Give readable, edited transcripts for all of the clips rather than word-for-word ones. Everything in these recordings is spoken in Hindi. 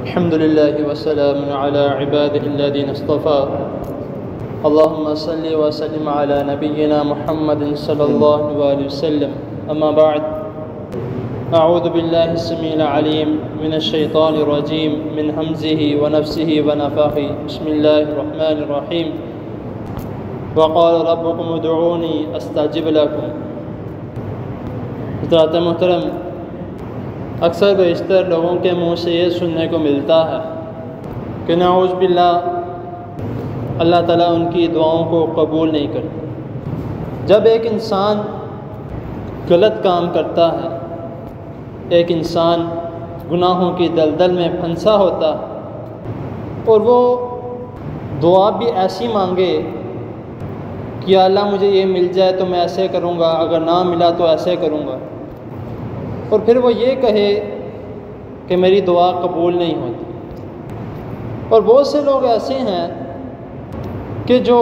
अल्हम्दुलिल्लाहि वस्सलामुन अला इबादिहिल्लज़ीना इस्तफ़ा। अल्लाहुम्मा सल्लि व सल्लिम अला नबिय्यिना मुहम्मदिन सल्लल्लाहु अलैहि वसल्लम। अम्मा बअद, अऊज़ु बिल्लाहि अस्समीइल अलीम मिनश शैतानिर रजीम मिन हमज़िही व नफ़्सिही व नफ़ख़िही। बिस्मिल्लाहिर रहमानिर रहीम। व क़ाल रब्बुकुम उदऊनी अस्तजिब लकुम। हज़रात मोहतरम, अक्सर बेशतर लोगों के मुँह से ये सुनने को मिलता है कि नाऊज़ बिल्लाह अल्लाह ताला उनकी दुआओं को कबूल नहीं करता। जब एक इंसान गलत काम करता है, एक इंसान गुनाहों की दलदल में फंसा होता है और वो दुआ भी ऐसी मांगे कि अल्लाह मुझे ये मिल जाए तो मैं ऐसे करूँगा, अगर ना मिला तो ऐसे करूँगा, और फिर वो ये कहे कि मेरी दुआ कबूल नहीं होती। और बहुत से लोग ऐसे हैं कि जो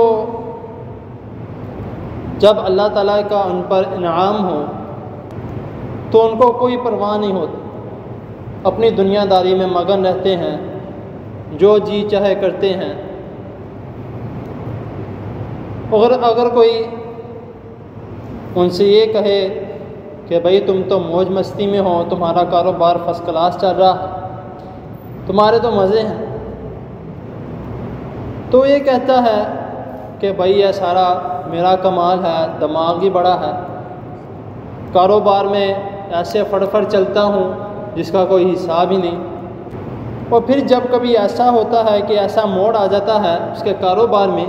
जब अल्लाह ताला का उन पर इनाम हो तो उनको कोई परवाह नहीं होती, अपनी दुनियादारी में मगन रहते हैं, जो जी चाहे करते हैं। अगर कोई उनसे ये कहे कि भाई तुम तो मौज मस्ती में हो, तुम्हारा कारोबार फर्स्ट क्लास चल रहा है, तुम्हारे तो मज़े हैं, तो ये कहता है कि भाई यह सारा मेरा कमाल है, दिमाग ही बड़ा है, कारोबार में ऐसे फड़फड़ चलता हूँ जिसका कोई हिसाब ही नहीं। और फिर जब कभी ऐसा होता है कि ऐसा मोड़ आ जाता है उसके कारोबार में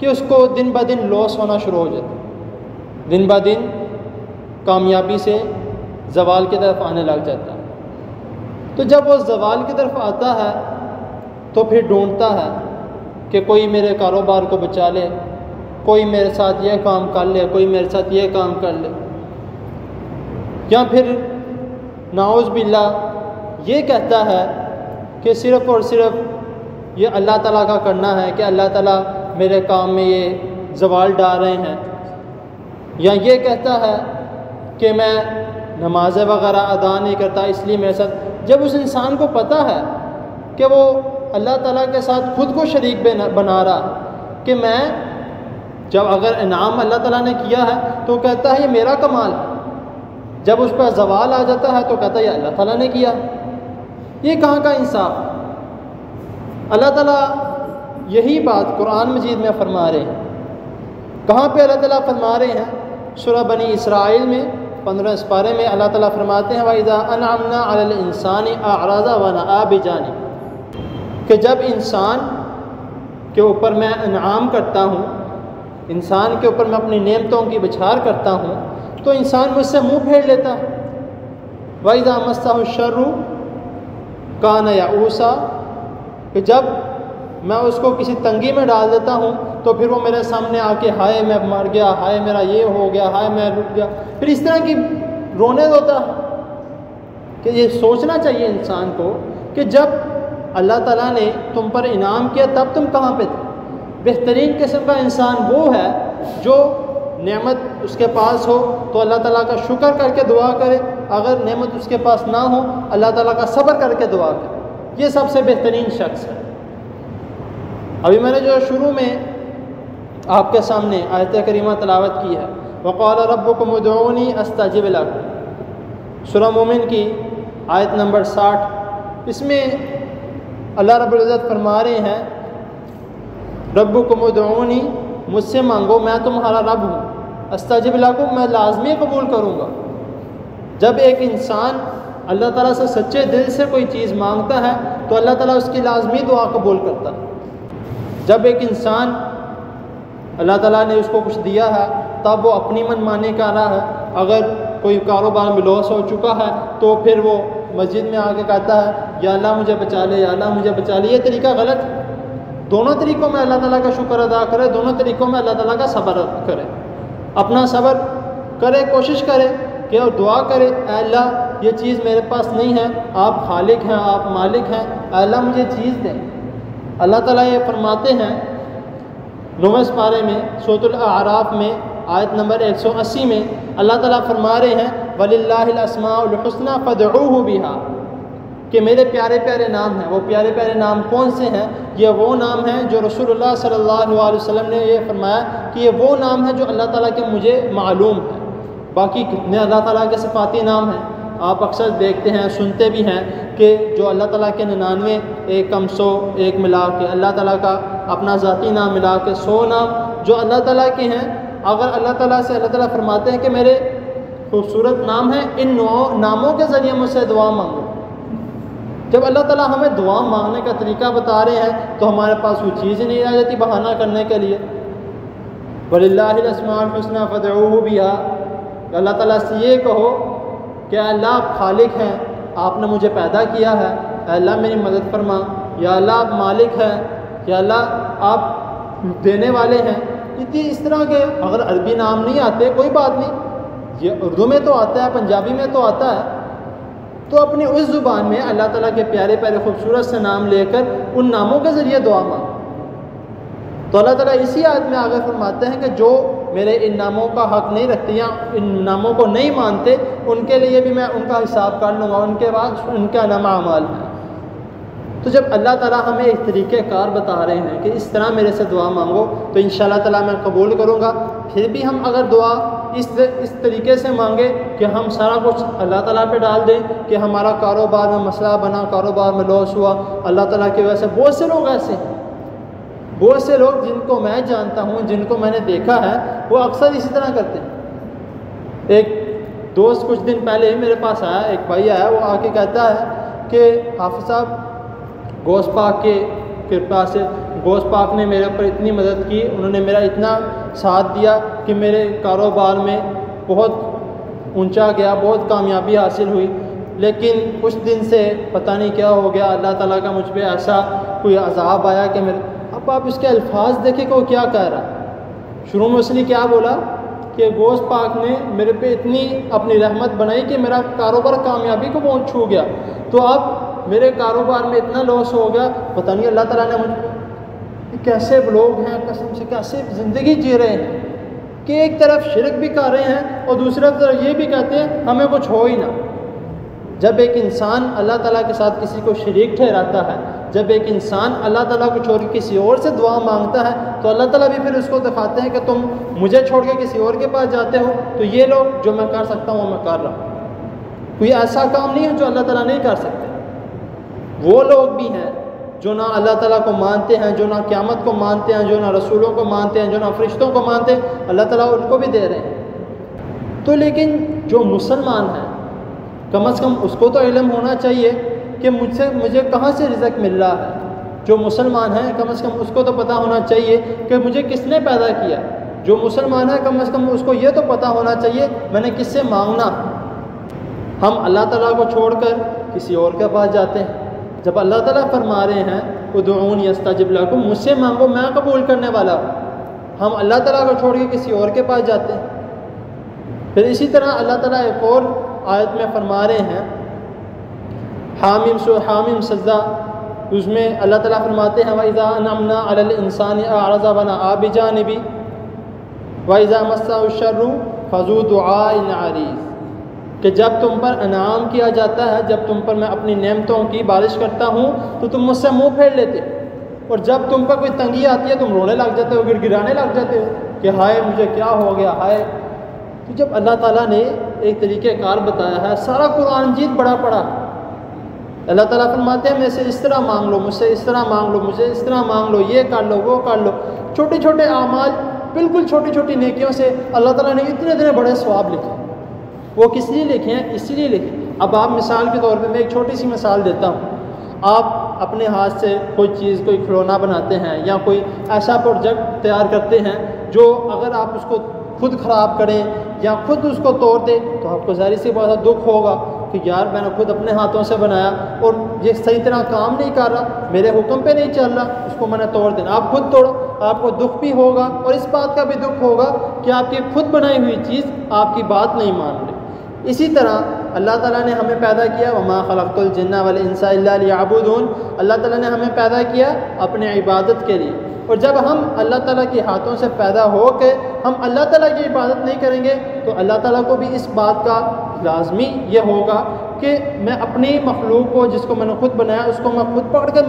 कि उसको दिन ब दिन लॉस होना शुरू हो जाता है, दिन ब दिन कामयाबी से ज़वाल की तरफ आने लग जाता है। तो जब वो ज़वाल की तरफ आता है तो फिर ढूंढता है कि कोई मेरे कारोबार को बचा ले, कोई मेरे साथ ये काम कर ले, कोई मेरे साथ ये काम कर ले, या फिर नाऊज़ बिल्लाह ये कहता है कि सिर्फ़ और सिर्फ ये अल्लाह ताला का करना है कि अल्लाह ताला मेरे काम में ये ज़वाल डाल रहे हैं, या ये कहता है कि मैं नमाज़ें वग़ैरह अदा नहीं करता इसलिए मेरे साथ। जब उस इंसान को पता है कि वो अल्लाह ताला के साथ ख़ुद को शरीक बना रहा कि मैं जब अगर इनाम अल्लाह ताला ने किया है तो कहता है ये मेरा कमाल है, जब उस पर ज़वाल आ जाता है तो कहता है ये अल्लाह ताला ने किया। ये कहाँ का इंसाफ। अल्लाह ताला यही बात कुरान मजीद में फरमा रहे हैं। कहाँ पे अल्लाह ताला फरमा रहे हैं? सूरह बनी इसराइल में 15 पारे में अल्लाह ताला फरमाते हैं वइज़ा अनअमना अलल इंसानी अअरज़ा व नअ बिजानी, कि जब इंसान के ऊपर मैं इनाम करता हूँ, इंसान के ऊपर मैं अपनी नेमतों की बछार करता हूँ तो इंसान मुझसे मुँह फेर लेता है। वइज़ा मस्सहु शर्रु कान यऊसा, कि जब मैं उसको किसी तंगी में डाल देता हूँ तो फिर वो मेरे सामने आके हाय मैं मर गया, हाय मेरा ये हो गया, हाय मैं रुक गया, फिर इस तरह की रोने होता है। कि ये सोचना चाहिए इंसान को कि जब अल्लाह ताला ने तुम पर इनाम किया तब तुम कहाँ पे थे। बेहतरीन किस्म का इंसान वो है जो नेमत उसके पास हो तो अल्लाह ताला का शुक्र करके दुआ करे, अगर नेमत उसके पास ना हो अल्लाह ताला का सब्र करके दुआ करे, ये सबसे बेहतरीन शख्स है। अभी मैंने जो शुरू में आपके सामने आयत करीमा तलावत की है, वक़ाल रब्बुकुम उदऊनी अस्तजिब लकुम, सूरह मोमिन की आयत नंबर 60, इसमें अल्लाह रब्बुल इज़्ज़त फरमा रहे हैं रब्बुकुम उदऊनी, मुझसे मांगो मैं तुम्हारा रब हूँ, अस्तजिब लकुम, मैं लाज़मी कबूल करूँगा। जब एक इंसान अल्लाह ताला से सच्चे दिल से कोई चीज़ मांगता है तो अल्लाह ताला उसकी लाज़मी दुआ कबूल करता है। जब एक इंसान अल्लाह ताला ने उसको कुछ दिया है तब वो अपनी मनमानी कर रहा है, अगर कोई कारोबार में लॉस हो चुका है तो फिर वो मस्जिद में आके कहता है या अल्लाह मुझे बचा ले, या अल्लाह मुझे बचा ले, ये तरीका गलत है। दोनों तरीक़ों में अल्लाह ताला का शुक्र अदा करे, दोनों तरीक़ों में अल्लाह ताला का सब्र करे, अपना सब्र करे, कोशिश करे कि और दुआ करे अल्लाह ये चीज़ मेरे पास नहीं है, आप खालिक हैं, आप मालिक हैं, अल्लाह मुझे चीज़ दें। अल्लाह ताला ये फरमाते हैं 9वें पारे में सूरह अल-अराफ में आयत नंबर 180 में अल्लाह ताला फरमा रहे हैं वलिल्लाहिल अस्माउल हुस्ना फदऊहु बिहा, कि मेरे प्यारे प्यारे नाम हैं। वो प्यारे प्यारे नाम कौन से हैं? ये वो नाम हैं जो रसूलुल्लाह सल्लल्लाहु अलैहि वसल्लम ने ये फरमाया कि ये वो नाम है जो अल्लाह ताला के मुझे मालूम है। बाकी कितने अल्लाह ताला के सिफाती नाम हैं आप अक्सर देखते हैं, सुनते भी हैं कि जो अल्लाह ताला के 99 एक कम 100 एक मिला के अल्लाह ताला का अपना ज़ाती नाम मिला के 100 नाम जो अल्लाह ताला के हैं। अगर अल्लाह ताला से अल्लाह ताला फरमाते हैं कि मेरे खूबसूरत नाम हैं, इन नामों के ज़रिए मुझसे दुआ मांगो। जब अल्लाह ताला हमें दुआ मांगने का तरीका बता रहे हैं तो हमारे पास वो चीज़ ही नहीं आ जाती बहाना करने के लिए। वलिल्लाहिल अस्माउल हुस्ना फदऊहु बिहा, अल्लाह ताला से ये कहो कि अल्लाह आप खालिक हैं, आपने मुझे पैदा किया है, अल्लाह मेरी मदद फरमा, या अल्लाह आप मालिक हैं, या अल्लाह आप देने वाले हैं। इस तरह के अगर अरबी नाम नहीं आते कोई बात नहीं, ये उर्दू में तो आता है, पंजाबी में तो आता है, तो अपनी उस ज़ुबान में अल्लाह ताला के प्यारे प्यारे खूबसूरत से नाम लेकर उन नामों के ज़रिए दुआ मांगो। तो अल्लाह ताला इसी आयत में आगे फरमाते हैं कि जो मेरे इन नामों का हक़ नहीं रखते या इन नामों को नहीं मानते उनके लिए भी मैं उनका हिसाब कर लूँगा, उनके बाद उनका नामा अमाल है। तो जब अल्लाह ताला हमें एक तरीक़ेकार बता रहे हैं कि इस तरह मेरे से दुआ मांगो तो इंशाअल्लाह ताला मैं कबूल करूँगा। फिर भी हम अगर दुआ इस तरीके से मांगे कि हम सारा कुछ अल्लाह ताला पे डाल दें कि हमारा कारोबार में मसला बना, कारोबार में लॉस हुआ, अल्लाह ताला की वजह से बहुत से लोग ऐसे हैं, बहुत से लोग जिनको मैं जानता हूँ, जिनको मैंने देखा है, वो अक्सर इसी तरह करते हैं। एक दोस्त कुछ दिन पहले मेरे पास आया, एक भाई आया, वो आके कहता है कि हाफिज़ साहब गौस पाक के कृपा से गौस पाक ने मेरे ऊपर इतनी मदद की, उन्होंने मेरा इतना साथ दिया कि मेरे कारोबार में बहुत ऊंचा गया, बहुत कामयाबी हासिल हुई, लेकिन कुछ दिन से पता नहीं क्या हो गया, अल्लाह ताला का मुझ पे ऐसा कोई अज़ाब आया कि मेरे। अब आप इसके अल्फाज देखें कि वो क्या कह रहा। शुरू में उसने क्या बोला कि गौस पाक ने मेरे पे इतनी अपनी रहमत बनाई कि मेरा कारोबार कामयाबी को पहुँच छू गया, तो अब मेरे कारोबार में इतना लॉस हो गया, पता नहीं अल्लाह ताला ने मुझे। कैसे लोग हैं कसम से, कैसे ज़िंदगी जी रहे हैं कि एक तरफ शिरक भी कर रहे हैं और दूसरी तरफ ये भी कहते हैं हमें कुछ हो ही ना। जब एक इंसान अल्लाह ताला के साथ किसी को शरीक ठहराता है, जब एक इंसान अल्लाह ताला को छोड़ के किसी और से दुआ मांगता है, तो अल्लाह ताला भी फिर उसको दिखाते हैं कि तुम मुझे छोड़ के किसी और के पास जाते हो, तो ये लोग जो मैं कर सकता हूँ वो मैं कर रहा हूँ। कोई ऐसा काम नहीं है जो अल्लाह ताला नहीं कर सकते। वो लोग भी हैं जो ना अल्लाह ताला को मानते हैं, जो ना क़यामत को मानते हैं, जो ना रसूलों को मानते हैं, जो ना फरिश्तों को मानते हैं, अल्लाह ताला उनको भी दे रहे हैं। तो लेकिन जो मुसलमान है कम अज़ कम उसको तो इल्म होना चाहिए कि मुझे कहाँ से रिज़्क़ मिल रहा है। जो मुसलमान है कम अज़ कम उसको तो पता होना चाहिए कि मुझे किसने पैदा किया। जो मुसलमान है कम अज़ कम उसको ये तो पता होना चाहिए मैंने किससे मांगना। हम अल्लाह ताला को छोड़कर किसी और के पास जाते हैं, जब अल्लाह ताला फरमा रहे हैं उदऊनी यस्तजिब लकुम, मुझसे मांगो मैं कबूल करने वाला हूँ, हम अल्लाह ताला को छोड़ के किसी और के पास जाते हैं। फिर इसी तरह अल्लाह ताला एक और आयत में फरमा रहे हैं हामीम सज्जा, उसमें अल्लाह ताला फरमाते हैं वइज़ा अनअमना अलल इंसानी अअरज़ व नअा बिजानिबी वइज़ा मस्सहु शर्रु फज़ू दुआइन अरीज़, कि जब तुम पर इनाम किया जाता है, जब तुम पर मैं अपनी नेमतों की बारिश करता हूँ तो तुम मुझसे मुँह फेर लेते हो, और जब तुम पर कोई तंगी आती है तुम रोने लग जाते हो, गिड़गिड़ाने लग जाते हो कि हाय मुझे क्या हो गया हाय। तो जब अल्लाह ताला ने एक तरीक़ेकार बताया है, सारा कुरान मजीद बड़ा पड़ा, अल्लाह ताला फरमाते हैं मेरे से इस तरह मांग लो, मुझसे इस तरह मांग लो, मुझे इस तरह मांग लो, ये कर लो वो कर लो। छोटे छोटे आमाल, बिल्कुल छोटी छोटी नेकियों से अल्लाह ताला ने इतने इतने बड़े सवाब लिखे। वो किस लिए लिखे हैं? इसीलिए लिखे। अब आप मिसाल के तौर पे मैं एक छोटी सी मिसाल देता हूँ। आप अपने हाथ से कोई चीज़, कोई खिलौना बनाते हैं या कोई ऐसा प्रोजेक्ट तैयार करते हैं जो अगर आप उसको खुद ख़राब करें या खुद उसको तोड़ दें तो आपको ज़ाहिर सी बहुत दुख होगा कि यार मैंने खुद अपने हाथों से बनाया और ये सही तरह काम नहीं कर रहा, मेरे हुक्म पे नहीं चल रहा, उसको मैंने तोड़ देना। आप खुद तोड़ो, आपको दुख भी होगा और इस बात का भी दुख होगा कि आपकी खुद बनाई हुई चीज़ आपकी बात नहीं मान रही। इसी तरह अल्लाह ताला ने हमें पैदा किया, वमा खलक़तुल जिन्ना वल इंसा इल्ला लियअबुदून, अल्लाह ताला ने हमें पैदा किया अपने इबादत के लिए। और जब हम अल्लाह ताला के हाथों से पैदा हो के हम अल्लाह ताला की इबादत नहीं करेंगे तो अल्लाह ताला को भी इस बात का लाजमी ये होगा कि मैं अपनी मखलूक को, जिसको मैंने खुद बनाया, उसको मैं खुद पकड़ कर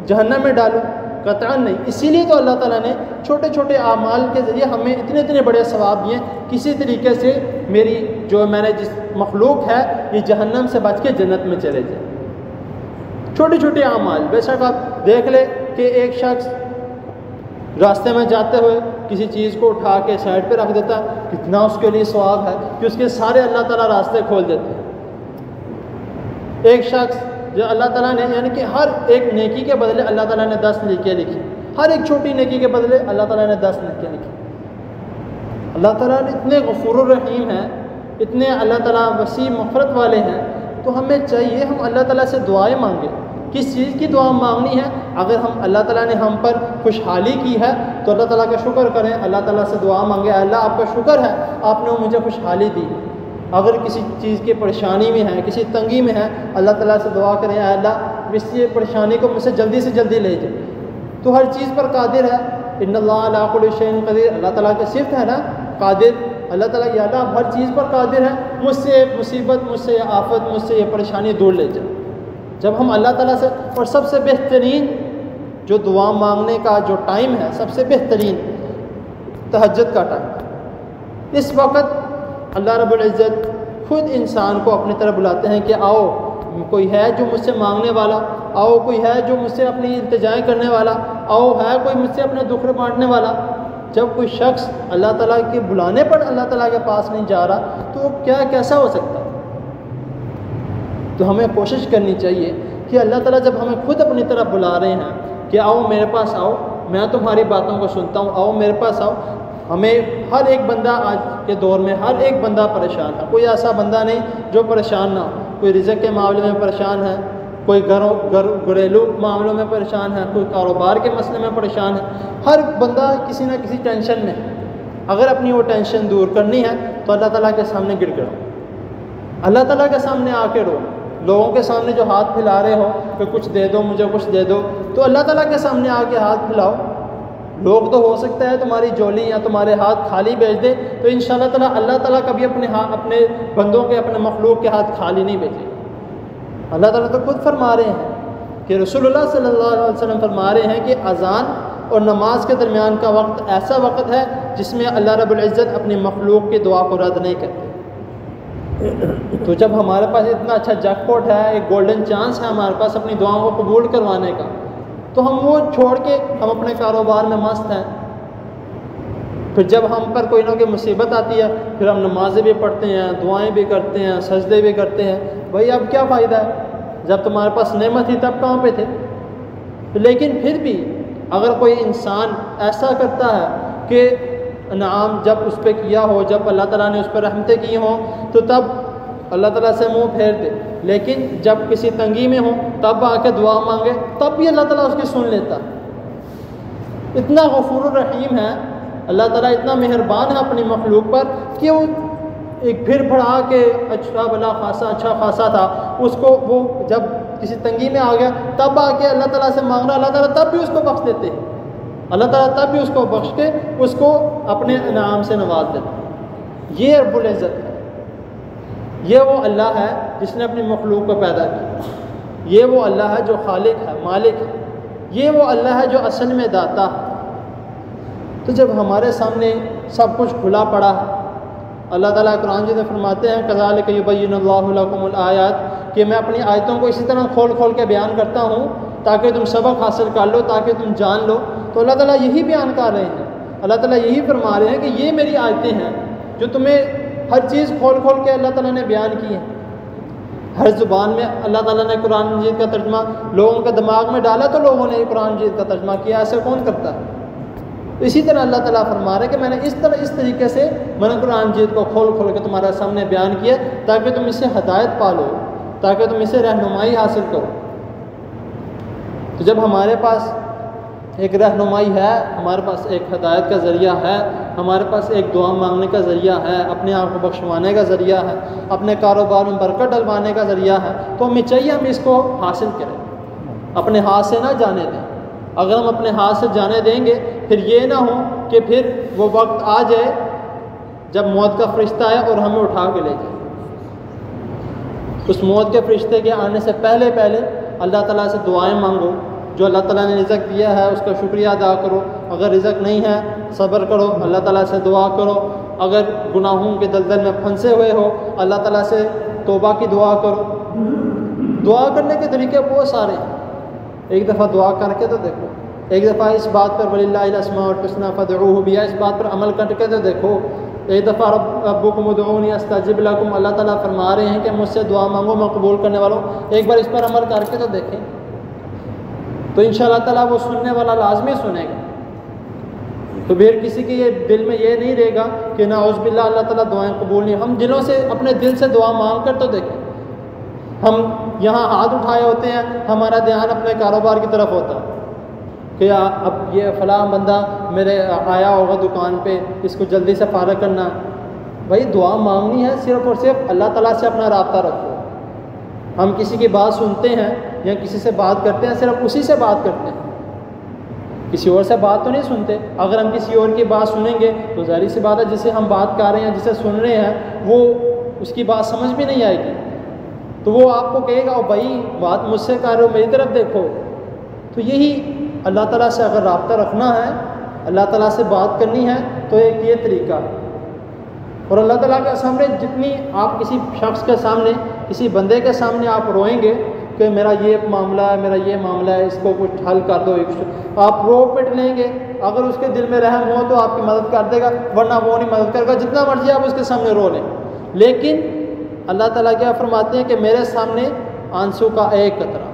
जहन्नम में डालूँ? कतई नहीं। इसीलिए तो अल्लाह ताला ने छोटे छोटे आमाल के ज़रिए हमें इतने इतने बड़े सवाब दिए, किसी तरीके से मेरी जो मैंने जिस मखलूक है ये जहन्नम से बच के जन्नत में चले जाए। छोटे छोटे आमाल, बेशक आप देख ले कि एक शख्स रास्ते में जाते हुए किसी चीज़ को उठा के साइड पे रख देता, कितना उसके लिए सवाब है कि उसके सारे अल्लाह ताला रास्ते खोल देते हैं। एक शख्स जो अल्लाह ताला ने, यानी कि हर एक नेकी के बदले अल्लाह ताला ने 10 नेकियां लिखी, हर एक छोटी नेकी के बदले अल्लाह ताला ने 10 नेकियां लिखी। अल्लाह ताला ने इतने गफूर रहीम हैं, इतने अल्लाह ताला वसी मग़फ़िरत वाले हैं, तो हमें चाहिए हम अल्लाह ताला से दुआएं मांगें। किस चीज़ की दुआ मांगनी है? अगर हम अल्लाह ताला ने हम पर खुशहाली की है तो अल्लाह ताला का शुक्र करें, अल्लाह ताला से दुआ मांगे, अल्लाह आपका शुक्र है आपने मुझे खुशहाली दी। अगर किसी चीज़ की परेशानी में है, किसी तंगी में है, अल्लाह ताला से दुआ करें, अल्लाह इस परेशानी को मुझसे जल्दी से जल्दी ले जाए। तो हर चीज़ पर कादिर है। इन्नल्लाह अला कुल्लि शैइन क़दीर, अल्लाह ताला की सिफ़त है ना कादिर। अल्लाह ताला या अल्लाह हर चीज़ पर कादिर है, मुझसे मुसीबत, मुझसे आफत, मुझसे ये परेशानी दूर ले जाए। जब हम अल्लाह ताला से, और सबसे बेहतरीन जो दुआ मांगने का जो टाइम है, सबसे बेहतरीन तहज्जुद का टाइम। इस वक्त अल्लाह रब्बुल इज़्ज़त खुद इंसान को अपनी तरफ बुलाते हैं कि आओ, कोई है जो मुझसे मांगने वाला, आओ कोई है जो मुझसे अपनी इल्तिजाएं करने वाला, आओ है कोई मुझसे अपने दुख बांटने वाला। जब कोई शख्स अल्लाह ताला के बुलाने पर अल्लाह ताला के पास नहीं जा रहा तो क्या कैसा हो सकता है? तो हमें कोशिश करनी चाहिए कि अल्लाह ताला जब हमें खुद अपनी तरफ बुला रहे हैं कि आओ मेरे पास आओ, मैं तुम्हारी बातों को सुनता हूँ, आओ मेरे पास आओ। हमें हर एक बंदा, आज के दौर में हर एक बंदा परेशान है, कोई ऐसा बंदा नहीं जो परेशान ना हो। कोई रिज़्क़ के मामले में परेशान है, कोई घरेलू मामलों में परेशान है, कोई कारोबार के मसले में परेशान है। हर बंदा किसी न किसी टेंशन में। अगर अपनी वो टेंशन दूर करनी है तो अल्लाह ताला के सामने गिड़गिड़ाओ, अल्लाह ताला के सामने आके रो। लोगों के सामने जो हाथ फैला रहे हो कि कुछ दे दो, मुझे कुछ दे दो, तो अल्लाह ताला के सामने आके हाथ फैलाओ। लोग तो हो सकता है तुम्हारी झोली या तुम्हारे हाथ खाली भेज दे, तो इंशाअल्लाह ताला अल्लाह ताला कभी अपने बंदों के, अपने मखलूक के हाथ खाली नहीं भेजे। अल्लाह ताला तो खुद फरमा रहे हैं कि रसूलुल्लाह सल्लल्लाहु अलैहि वसल्लम फरमा रहे हैं कि अज़ान और नमाज के दरमियान का वक्त ऐसा वक्त है जिसमें अल्लाह रब्बुल इज़्ज़त अपनी मखलूक की दुआ को रद्द नहीं करते। तो जब हमारे पास इतना अच्छा जैकपॉट है, एक गोल्डन चांस है हमारे पास अपनी दुआओं को कबूल करवाने का, तो हम वो छोड़ के हम अपने कारोबार में मस्त हैं। फिर जब हम पर कोई ना कोई मुसीबत आती है, फिर हम नमाज़ें भी पढ़ते हैं, दुआएं भी करते हैं, सजदे भी करते हैं। भाई अब क्या फ़ायदा है? जब तुम्हारे पास नेमत थी तब कहाँ पे थे? लेकिन फिर भी अगर कोई इंसान ऐसा करता है कि इनाम जब उस पर किया हो, जब अल्लाह ताला ने उस पर रहमतें की हों, तो तब अल्लाह ताला से मुंह फेर दे। लेकिन जब किसी तंगी में हो तब आके दुआ मांगे, तब भी अल्लाह ताला उसकी सुन लेता। इतना गफूर रहीम है अल्लाह ताला, इतना मेहरबान है अपनी मखलूक पर कि वो एक फिर बढ़ा के अच्छा भला खासा, अच्छा खासा था, उसको वो जब किसी तंगी में आ गया तब आके अल्लाह ताला से मांग रहा, अल्लाह ताला तब भी उसको बख्श देते हैं। अल्लाह ताला तब भी उसको बख्श के उसको अपने इनाम से नवाज देते। ये रब्बुल इज़्ज़त है, ये वो अल्लाह है जिसने अपनी मखलूक को पैदा किया। ये वो अल्लाह है जो खालिक है, मालिक है। ये वो अल्लाह है जो असल में दाता है। तो जब हमारे सामने सब कुछ खुला पड़ा है, अल्लाह ताला कुरान में फरमाते हैं कज़ालिक युबय्यिनुल्लाहु लकुमुल आयात, कि मैं अपनी आयतों को इसी तरह खोल खोल के बयान करता हूँ ताकि तुम सबक हासिल कर लो, ताकि तुम जान लो। तो अल्लाह ताला यही बयान कर रहे हैं, अल्लाह ताला यही फरमा रहे हैं कि ये मेरी आयतें हैं जो तुम्हें हर चीज़ खोल खोल के अल्लाह ताला ने बयान की है। हर ज़ुबान में अल्लाह ताला ने कुरान मजीद का तर्जमा लोगों के दिमाग में डाला तो लोगों ने कुरान मजीद का तर्जमा किया। ऐसा कौन करता है? इसी तरह अल्लाह ताला फरमा रहे हैं कि मैंने इस तरीके से मैंने कुरान मजीद को खोल खोल के तुम्हारे सामने बयान किया ताकि तुम इससे हदायत पा लो, ताकि तुम इससे रहनुमाई हासिल करो। तो जब हमारे पास एक रहनुमाई है, हमारे पास एक हदायत का ज़रिया है, हमारे पास एक दुआ मांगने का ज़रिया है, अपने आप को बख्शवाने का ज़रिया है, अपने कारोबार में बरकत डलवाने का ज़रिया है, तो हमें चाहिए हम इसको हासिल करें, अपने हाथ से ना जाने दें। अगर हम अपने हाथ से जाने देंगे फिर ये ना हो कि फिर वो वक्त आ जाए जब मौत का फरिश्ता आए और हमें उठा के ले जाए। उस मौत के फरिश्ते के आने से पहले पहले अल्लाह ताला से दुआएं मांगो। जो अल्लाह ताला ने रिज़्क़ दिया है उसका शुक्रिया अदा करो। अगर रिज़्क़ नहीं है सब्र करो, अल्लाह ताला से दुआ करो। अगर गुनाहों के दलदल में फंसे हुए हो अल्लाह ताला से तौबा की दुआ करो। दुआ करने के तरीके बहुत सारे हैं। एक दफ़ा दुआ करके तो देखो, एक दफ़ा इस बात पर वलिल्लाहिल अस्माउल हुस्ना फदऊहु बिहा, इस बात पर अमल करके तो देखो। एक दफ़ा रब्बुकुम उदऊनी अस्तजिब लकुम, अल्लाह ताला फरमा रहे हैं कि मुझसे दुआ मांगो मैं कबूल करने वाला हूँ। एक बार इस पर अमल करके तो देखें, तो इंशाअल्लाह ताला वो सुनने वाला लाजमी सुनेगा। तो फिर किसी के ये दिल में ये नहीं रहेगा कि नाउज़ बिल्लाह अल्लाह ताला दुआएं कबूल नहीं। हम दिलों से अपने दिल से दुआ मांग कर तो देखें। हम यहाँ हाथ उठाए होते हैं, हमारा ध्यान अपने कारोबार की तरफ होता है कि अब ये फ़लाँ बंदा मेरे आया होगा दुकान पे, इसको जल्दी से फारग करना। भाई दुआ मांगनी है सिर्फ़ और सिर्फ अल्लाह ताला से अपना राब्ता रखो। हम किसी की बात सुनते हैं या किसी से बात करते हैं, सिर्फ उसी से बात करते हैं, किसी और से बात तो नहीं सुनते। अगर हम किसी और की बात सुनेंगे तो ज़ाहिर सी बात है जिसे हम बात कर रहे हैं, जिसे सुन रहे हैं, वो उसकी बात समझ भी नहीं आएगी। तो वो आपको कहेगा ओ भाई बात मुझसे कर रहे हो, मेरी तरफ देखो। तो यही अल्लाह ताला से अगर राब्ता रखना है, अल्लाह ताला से बात करनी है, तो एक ये तरीका है। और अल्लाह ताला के सामने जितनी आप किसी शख्स के सामने, किसी बंदे के सामने आप रोएंगे कि मेरा ये मामला है, मेरा ये मामला है, इसको कुछ हल कर दो, आप रो पिट लेंगे। अगर उसके दिल में रहम हो तो आपकी मदद कर देगा, वरना वो नहीं मदद करेगा। जितना मर्जी आप उसके सामने रो लें, लेकिन अल्लाह ताला क्या फरमाते हैं कि मेरे सामने आंसू का एक कतरा,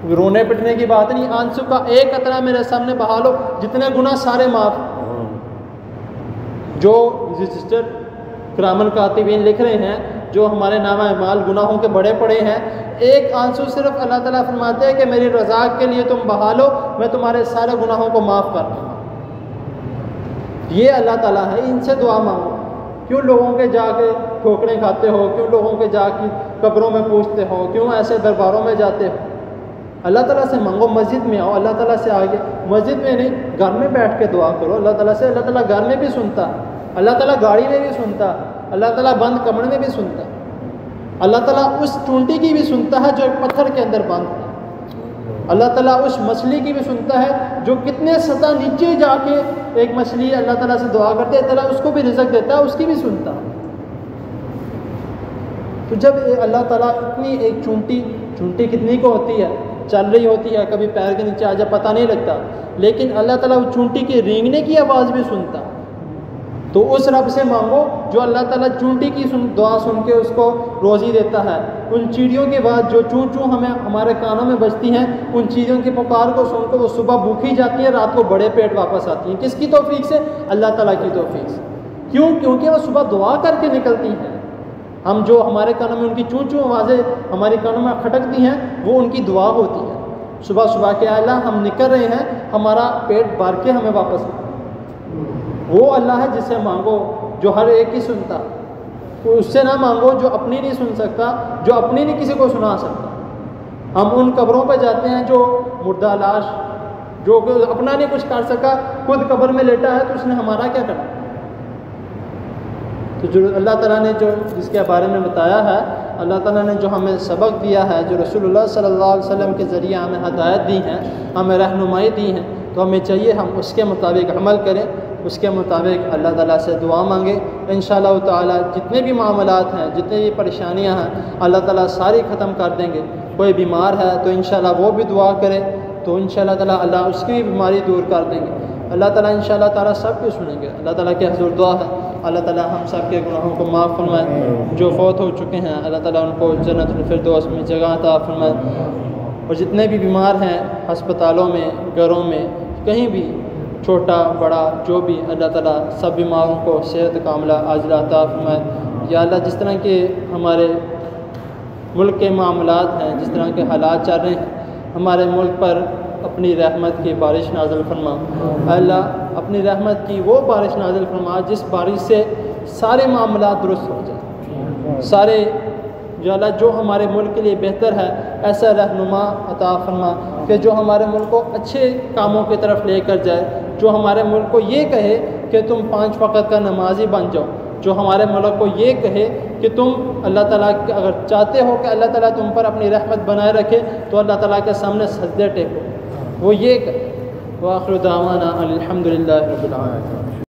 रोने पिटने की बात नहीं, आंसू का एक कतरा मेरे सामने बहा लो, जितने गुनाह सारे माफ़। जो रजिस्टर किरामन कातिबीन लिख रहे हैं, जो हमारे नामा अमाल गुनाहों के बड़े पड़े हैं, एक आंसू सिर्फ अल्लाह ताला फरमाते हैं कि मेरी रज़ा के लिए तुम बहा लो, मैं तुम्हारे सारे गुनाहों को माफ़ कर दूँगा। ये अल्लाह ताला है, इनसे दुआ मांगो। क्यों लोगों के जाके ठोकरें खाते हो, क्यों लोगों के जाके कब्रों में पूछते हो, क्यों ऐसे दरबारों में जाते हो? अल्लाह ताला से मांगो, मस्जिद में आओ, अल्लाह ताला से आगे, मस्जिद में नहीं, घर में बैठ के दुआ करो अल्लाह ताला से। अल्लाह ताला घर में भी सुनता, अल्लाह ताला गाड़ी में भी सुनता, अल्लाह ताला बंद कमरे में भी सुनता, अल्लाह ताला उस चूंटी की भी सुनता है जो एक पत्थर के अंदर बंद है, अल्लाह ताला उस मछली की भी सुनता है जो कितने सतह नीचे जाके एक मछली अल्लाह ताला से दुआ करते हैं, ताला उसको भी रिज़्क़ देता है, उसकी भी सुनता है। तो जब अल्लाह ताला इतनी एक चूंटी कितनी को होती है, चल रही होती है, कभी पैर के नीचे आ जाए पता नहीं लगता, लेकिन अल्लाह ताला उस चूंटी के रेंगने की आवाज़ भी सुनता। तो उस रब से मांगो जो अल्लाह ताला चूंटी की दुआ सुन के उसको रोज़ी देता है। उन चीड़ियों के बाद जो चूँ चूँ हमें हमारे कानों में बजती हैं, उन चीज़ों की पुकार को सुनकर वो सुबह भूखी जाती हैं, रात को बड़े पेट वापस आती हैं। किसकी तौफीक से? अल्लाह ताला की तौफीक से। क्यों? क्योंकि वो सुबह दुआ करके निकलती हैं। हम जो हमारे कानों में उनकी चूँ चूँ आवाज़ें हमारे कानों में खटकती हैं, वो उनकी दुआ होती है। सुबह सुबह के अल्लाह हम निकल रहे हैं, हमारा पेट भर के हमें वापस, वो अल्लाह है जिससे मांगो जो हर एक की सुनता। तो उससे ना मांगो जो अपनी नहीं सुन सकता, जो अपनी नहीं किसी को सुना सकता। हम उन कब्रों पर जाते हैं जो मुर्दा लाश, जो अपना नहीं कुछ कर सका, खुद कब्र में लेटा है, तो उसने हमारा क्या करना। तो जो अल्लाह ताला ने जो जिसके बारे में बताया है, अल्लाह ताला ने जो हमें सबक दिया है, जो रसूलुल्लाह सल्लल्लाहु अलैहि वसल्लम के ज़रिए हमें हदायत दी हैं, हमें रहनुमाई दी हैं, तो हमें चाहिए हम उसके मुताबिक अमल करें, उसके मुताबिक अल्लाह ताला से दुआ मांगे। इंशाअल्लाह ताला जितने भी मामलात हैं, जितने भी परेशानियां हैं, अल्लाह ताला सारी ख़त्म कर देंगे। कोई बीमार है तो इंशाअल्लाह वो भी दुआ करे, तो इंशाअल्लाह ताला अल्लाह उसकी भी बीमारी दूर कर देंगे। अल्लाह ताला इंशाअल्लाह ताला सब कुछ सुनेंगे। अल्लाह ताला के हज़ूर दुआ है, अल्लाह ताला हम सब के गुनाहों को माफ़ फरमाए। जो फौत हो चुके हैं अल्लाह ताला उनको जन्नतुल फिरदौस में जगह अता फरमाए। और जितने भी बीमार हैं अस्पतालों में, घरों में, कहीं भी, छोटा बड़ा जो भी, अल्लाह ताला सब बीमारों को सेहत कामिला आजिला अता फरमाए। या अल्लाह जिस तरह के हमारे मुल्क के मामलात हैं, जिस तरह के हालात चल रहे हैं, हमारे मुल्क पर अपनी रहमत की बारिश नाज़िल फरमा। अल्लाह अपनी रहमत की वो बारिश नाज़िल फरमा जिस बारिश से सारे मामलात दुरुस्त हो जाए, सारे जो अल्लाह जो हमारे मुल्क के लिए बेहतर है ऐसा रहनुमा अता फरमा कि जो हमारे मुल्क को अच्छे कामों की तरफ लेकर जाए, जो हमारे मुल्क को ये कहे कि तुम 5 वक़्त का नमाजी बन जाओ, जो हमारे मुल्क को ये कहे कि तुम अल्लाह ताला अगर चाहते हो कि अल्लाह ताला तुम पर अपनी रहमत बनाए रखे तो अल्लाह ताला के सामने सजदे टेको, वो ये कर। व आखिर दावाना अल्हम्दुलिल्लाहि रब्बिल आलमीन।